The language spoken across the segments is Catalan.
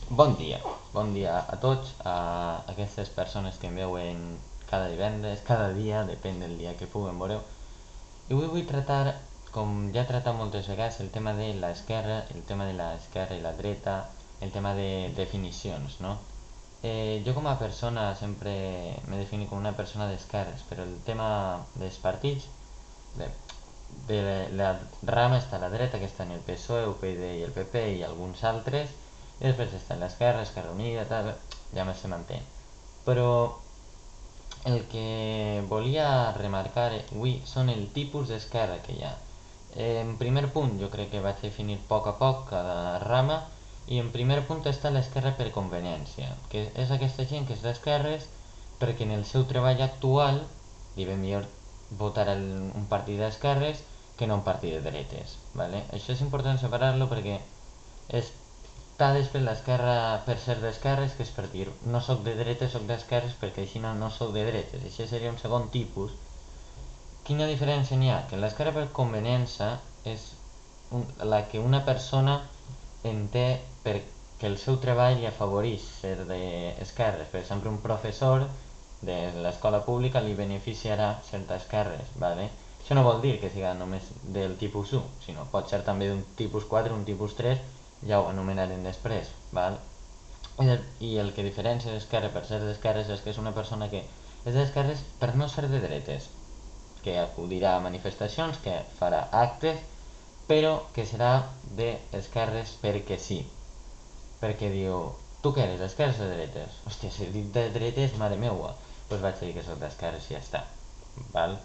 Bon dia a tots, a aquestes persones que em veuen cada divendres, cada dia, depèn del dia que puguen veure. I avui vull tractar, com ja he tractat moltes vegades, el tema de l'esquerra, el tema de l'esquerra i la dreta, el tema de definicions, no? Jo com a persona sempre m'he definit com una persona d'esquerres, però el tema dels partits, de, de la rama està a la dreta, que està en el PSOE, UPyD i el PP i alguns altres, i després està l'esquerra, Esquerra Unida, tal, ja me se manté. Però el que volia remarcar avui són el tipus d'esquerra que hi ha. En primer punt, jo crec que vaig definir a poc cada rama, i en primer punt està l'esquerra per conveniència, que és aquesta gent que és d'esquerres perquè en el seu treball actual li ve millor votar un partit d'esquerres que no un partit de dretes, ¿vale? Això és important separar-lo perquè està després l'esquerra per ser d'esquerres, que és per dir no sóc de dretes, sóc d'esquerres perquè així no sóc de dretes. Això seria un segon tipus. Quina diferència n'hi ha? Que l'esquerra per conveniència és la que una persona en té perquè el seu treball li afavoreix ser d'esquerres. Per exemple, un professor de l'escola pública li beneficiarà ser d'esquerres, ¿vale? Això no vol dir que siga només del tipus 1, sinó pot ser també d'un tipus 4, un tipus 3, ja ho anomenarem després, val? I el que diferencia d'esquerra per ser d'esquerres és que és una persona que és d'esquerres per no ser de dretes, que acudirà a manifestacions, que farà actes, però que serà d'esquerres perquè sí. Perquè diu, tu què eres, d'esquerres o de dretes? Hòstia, si dic de dretes, mare meua, doncs vaig dir que soc d'esquerres i ja està, val?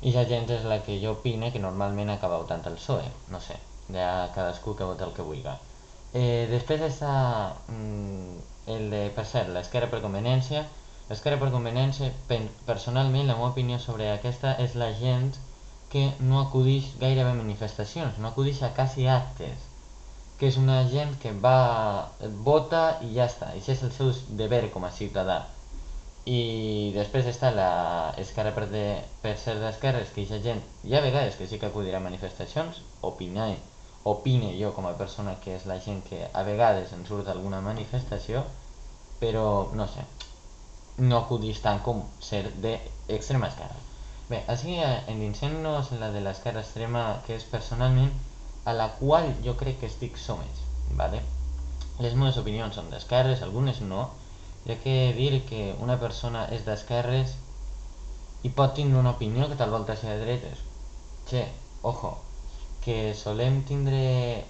I la gent és la que jo opine que normalment acaba votant el PSOE, no sé, ja cadascú que vota el que vulgui. Després està el de, per cert, l'esquerra per conveniència. L'esquerra per conveniència, personalment, la meva opinió sobre aquesta és la gent que no acudeix gairebé a manifestacions, no acudeix a quasi actes, que és una gent que va, vota i ja està, i això és el seu deber com a ciutadà. I després està l'esquerra per ser d'esquerres, que aquesta gent hi ha vegades que sí que acudirà a manifestacions, opine jo com a persona que és la gent que a vegades en surt alguna manifestació, però no sé, no acudís tant com ser d'extrema esquerra. Bé, així endinsem-nos en la de l'esquerra extrema, que és personalment a la qual jo crec que estic somés, ¿vale? Les meves opinions són d'esquerres, algunes no. Hi ha que dir que una persona és d'esquerres i pot tindre una opinió que tal volta sigui de dretes. Che, ojo, que solem tindre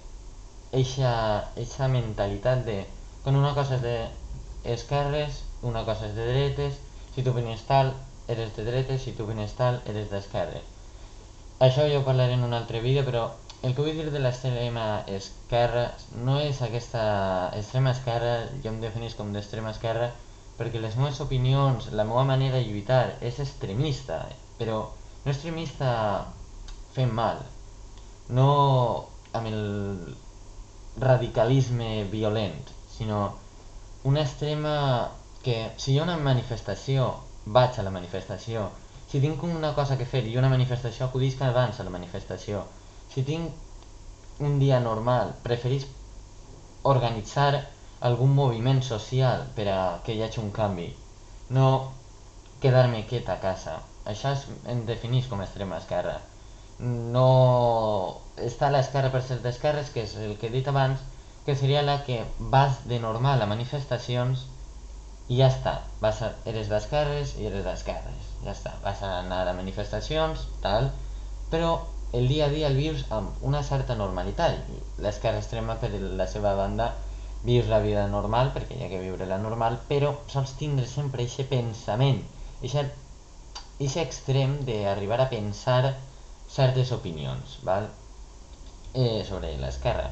eixa mentalitat de quan una cosa és d'esquerres, una cosa és de dretes, si tu opines tal, eres de dretes, si tu opines tal, eres d'esquerres. Això jo parlaré en un altre vídeo, però el que vull dir de l'extrema esquerra no és aquesta extrema esquerra, jo em definís com d'extrema esquerra, perquè les meves opinions, la meva manera de lluitar és extremista, però no extremista fent mal, no amb el radicalisme violent, sinó una extrema que si hi ha una manifestació, vaig a la manifestació. Si tinc una cosa que fer i una manifestació, acudisc abans a la manifestació. Si tinc un dia normal, preferís organitzar algun moviment social per a que hi hagi un canvi, no quedar-me quiet a casa. Això em definís com a extrema esquerra. No està l'esquerra per ser d'esquerres, que és el que he dit abans, que seria la que vas de normal a manifestacions i ja està, eres d'esquerres i eres d'esquerres, ja està, vas a anar a manifestacions, tal, però el dia a dia el vius amb una certa normalitat. L'esquerra extrema, per la seva banda, vius la vida normal, perquè hi ha que viure la normal, però sols tindre sempre aquest pensament, aquest extrem d'arribar a pensar certes opinions, val? Sobre l'esquerra,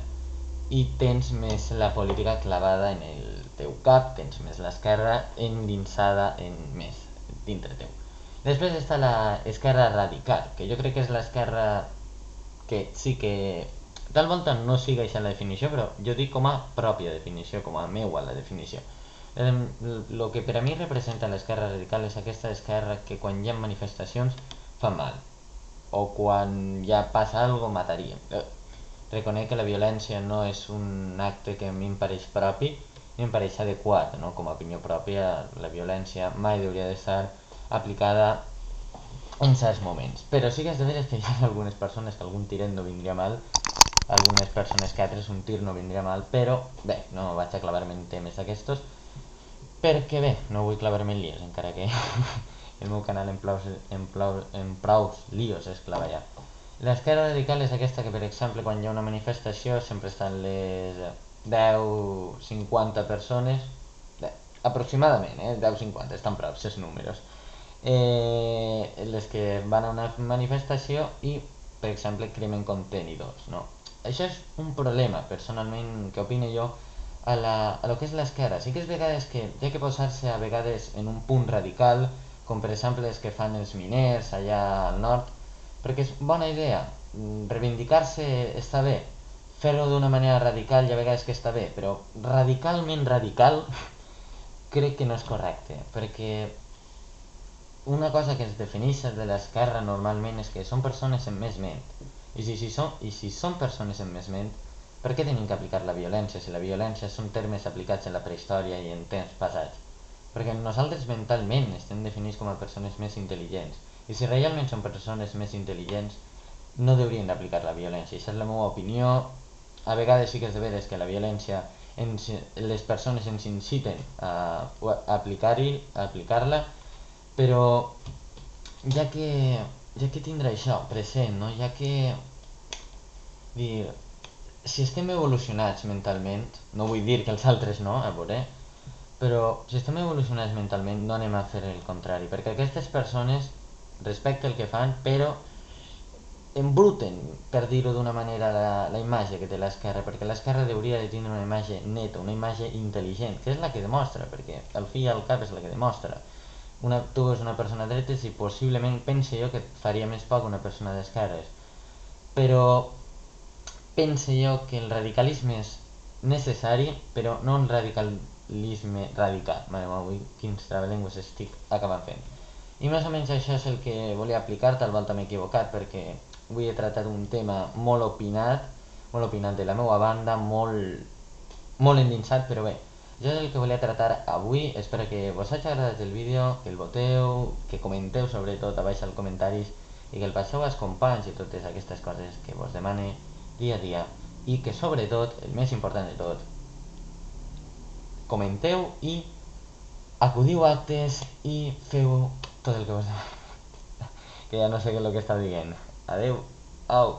i tens més la política clavada en el teu cap, tens més l'esquerra endinsada més dintre teu. Després està l'esquerra radical, que jo crec que és l'esquerra que sí que tal volta no siga aquesta la definició, però jo dic com a pròpia definició, com a meua la definició. El que per a mi representa l'esquerra radical és aquesta esquerra que quan hi ha manifestacions fa mal, o quan ja passa algo mataria. Reconec que la violència no és un acte que a mi em pareix propi, i em pareix adequat, no? Com a opinió pròpia, la violència mai hauria d'estar aplicada en certs moments, però sí que és de veres que hi ha algunes persones que algun tiret no vindria mal, algunes persones que altres un tir no vindria mal, però bé, no vaig a clavar-me en temes d'aquestos, perquè bé, no vull clavar-me en líos, encara que el meu canal en prous líos és clavar ja. L'esquerra radical és aquesta que, per exemple, quan hi ha una manifestació sempre estan les 10-50 persones, aproximadament, 10-50, estan prop, els números, les que van a una manifestació i, per exemple, cremen contenidors, no? Això és un problema, personalment, que opino jo, a lo que és l'esquerra. Sí que és vegades que hi ha que posar-se a vegades en un punt radical, com per exemple els que fan els miners allà al nord, perquè és bona idea, reivindicar-se està bé, fer-ho d'una manera radical i a vegades que està bé, però radicalment radical crec que no és correcte, perquè una cosa que es defineix de l'esquerra normalment és que són persones amb més ment. I si són persones amb més ment, per què tenim que aplicar la violència si la violència són termes aplicats en la prehistòria i en temps passats? Perquè nosaltres mentalment estem definits com a persones més intel·ligents. I si realment són persones més intel·ligents, no deurien d'aplicar la violència. I això és la meva opinió. A vegades sí que és de veres que la violència les persones ens inciten a aplicar-la, però ja que tindrà això present, no? Ja que dir, si estem evolucionats mentalment, no vull dir que els altres no, a veure, però si estem evolucionats mentalment no anem a fer el contrari, perquè aquestes persones respecten el que fan, però embruten, per dir-ho d'una manera, la imatge que té l'esquerra, perquè l'esquerra hauria de tenir una imatge neta, una imatge intel·ligent, que és la que demostra, perquè al fi i al cap és la que demostra. Tu és una persona de dretes i possiblement pense jo que et faria més poc una persona d'esquerres, però pense jo que el radicalisme és necessari, però no un radicalisme radical. Avui quins trabalengües estic acabant fent. I més o menys això és el que volia aplicar, tal volta m'he equivocat perquè avui he tractat un tema molt opinat de la meva banda, molt endinsat, però bé, jo és el que volia tractar avui. Espero que vos hagi agradat el vídeo, que el voteu, que comenteu sobretot a baix als comentaris i que el passeu als companys i totes aquestes coses que vos demane dia a dia, i que sobretot, el més important de tot, comenteu i acudiu a actes i feu tot el que vos demano. Que ja no sé què és el que està dient. Adeu, au.